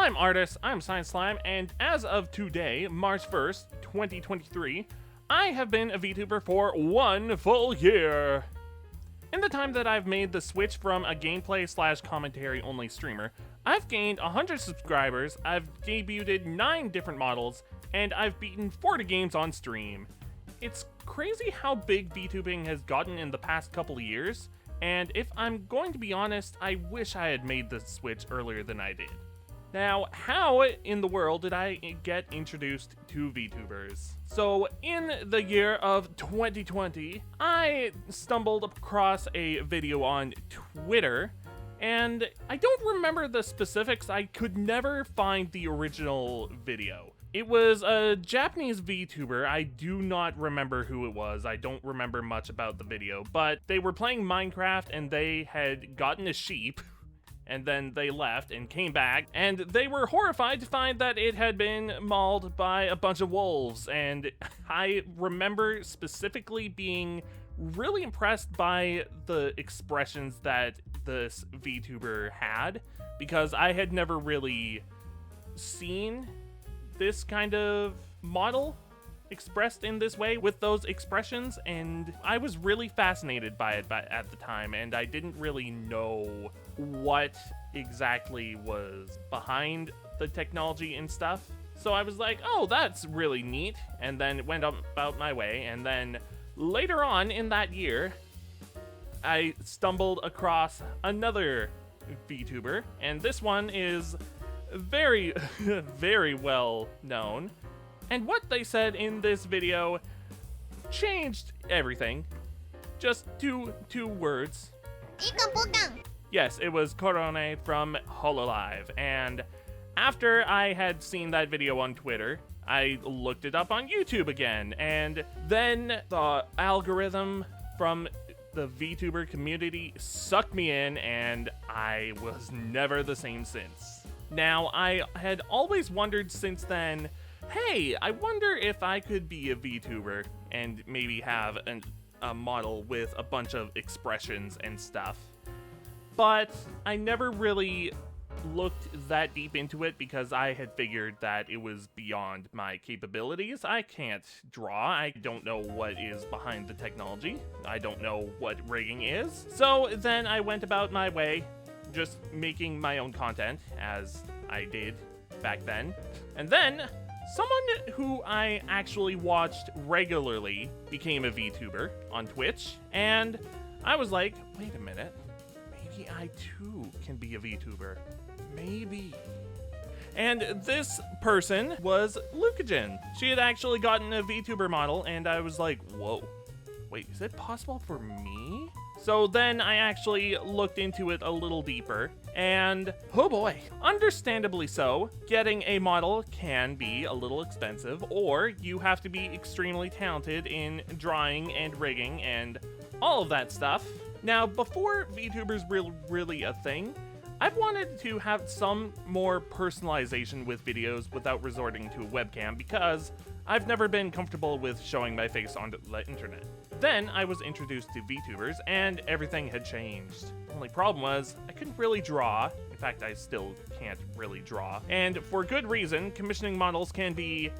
I'm Artis, I'm Science Slime, and as of today, March 1st, 2023, I have been a VTuber for 1 full year. In the time that I've made the switch from a gameplay / commentary only streamer, I've gained 100 subscribers, I've debuted 9 different models, and I've beaten 40 games on stream. It's crazy how big VTubing has gotten in the past couple of years, and if I'm going to be honest, I wish I had made the switch earlier than I did. Now, how in the world did I get introduced to VTubers? So, in the year of 2020, I stumbled across a video on Twitter, and I don't remember the specifics. I could never find the original video. It was a Japanese VTuber. I do not remember who it was. I don't remember much about the video, but they were playing Minecraft and they had gotten a sheep. And then they left and came back, and they were horrified to find that it had been mauled by a bunch of wolves. And I remember specifically being really impressed by the expressions that this VTuber had, because I had never really seen this kind of model expressed in this way with those expressions, and I was really fascinated by it at the time, and I didn't really know what exactly was behind the technology and stuff. So I was like, oh, that's really neat, and then went about my way. And then later on in that year, I stumbled across another VTuber, and this one is very, very well known. And what they said in this video changed everything. Just two words. Yes, it was Korone from Hololive. And after I had seen that video on Twitter, I looked it up on YouTube again. And then the algorithm from the VTuber community sucked me in, and I was never the same since. Now, I had always wondered since then, hey, I wonder if I could be a VTuber and maybe have a model with a bunch of expressions and stuff. But I never really looked that deep into it because I had figured that it was beyond my capabilities. I can't draw. I don't know what is behind the technology. I don't know what rigging is. So then I went about my way, just making my own content, as I did back then. And then someone who I actually watched regularly became a VTuber on Twitch, and I was like, wait a minute, maybe I too can be a VTuber. Maybe. And this person was Lucagen. She had actually gotten a VTuber model, and I was like, whoa, wait, is it possible for me? So then I actually looked into it a little deeper, and oh boy, understandably so, getting a model can be a little expensive, or you have to be extremely talented in drawing and rigging and all of that stuff. Now, before VTubers were really a thing, I've wanted to have some more personalization with videos without resorting to a webcam because I've never been comfortable with showing my face on the internet. Then I was introduced to VTubers and everything had changed. The only problem was I couldn't really draw. In fact, I still can't really draw. And for good reason, commissioning models can be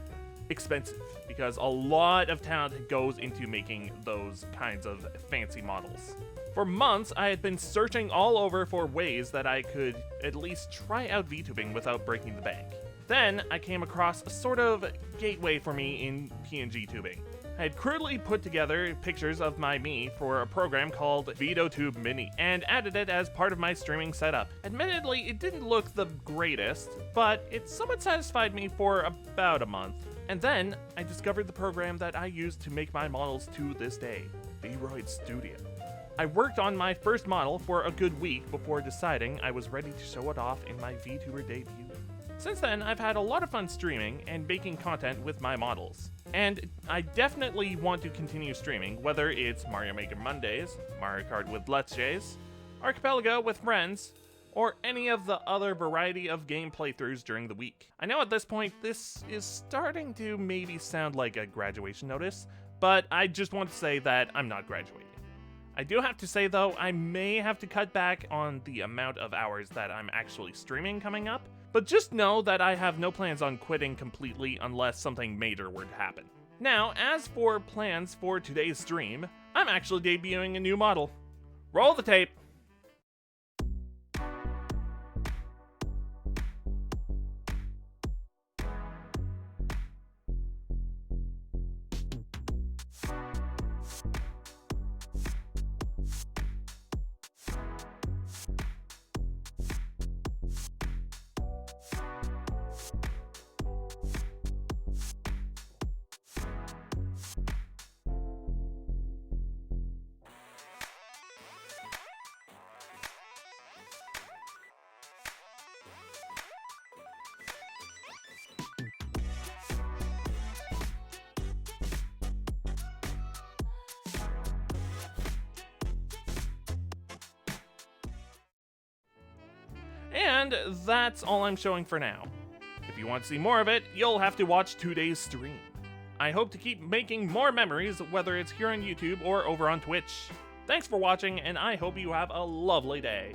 expensive because a lot of talent goes into making those kinds of fancy models. For months, I had been searching all over for ways that I could at least try out VTubing without breaking the bank. Then I came across a sort of gateway for me in PNG tubing. I had crudely put together pictures of me for a program called Vtuber Mini and added it as part of my streaming setup. Admittedly, it didn't look the greatest, but it somewhat satisfied me for about a month. And then I discovered the program that I use to make my models to this day, Vroid Studio. I worked on my first model for a good week before deciding I was ready to show it off in my VTuber debut. Since then, I've had a lot of fun streaming and making content with my models. And I definitely want to continue streaming, whether it's Mario Maker Mondays, Mario Kart with Let's Jays, Archipelago with friends, or any of the other variety of game playthroughs during the week. I know at this point, this is starting to maybe sound like a graduation notice, but I just want to say that I'm not graduating. I do have to say though, I may have to cut back on the amount of hours that I'm actually streaming coming up, But just know that I have no plans on quitting completely unless something major were to happen. Now, as for plans for today's stream, I'm actually debuting a new model. Roll the tape! And that's all I'm showing for now. If you want to see more of it, you'll have to watch today's stream. I hope to keep making more memories, whether it's here on YouTube or over on Twitch. Thanks for watching, and I hope you have a lovely day.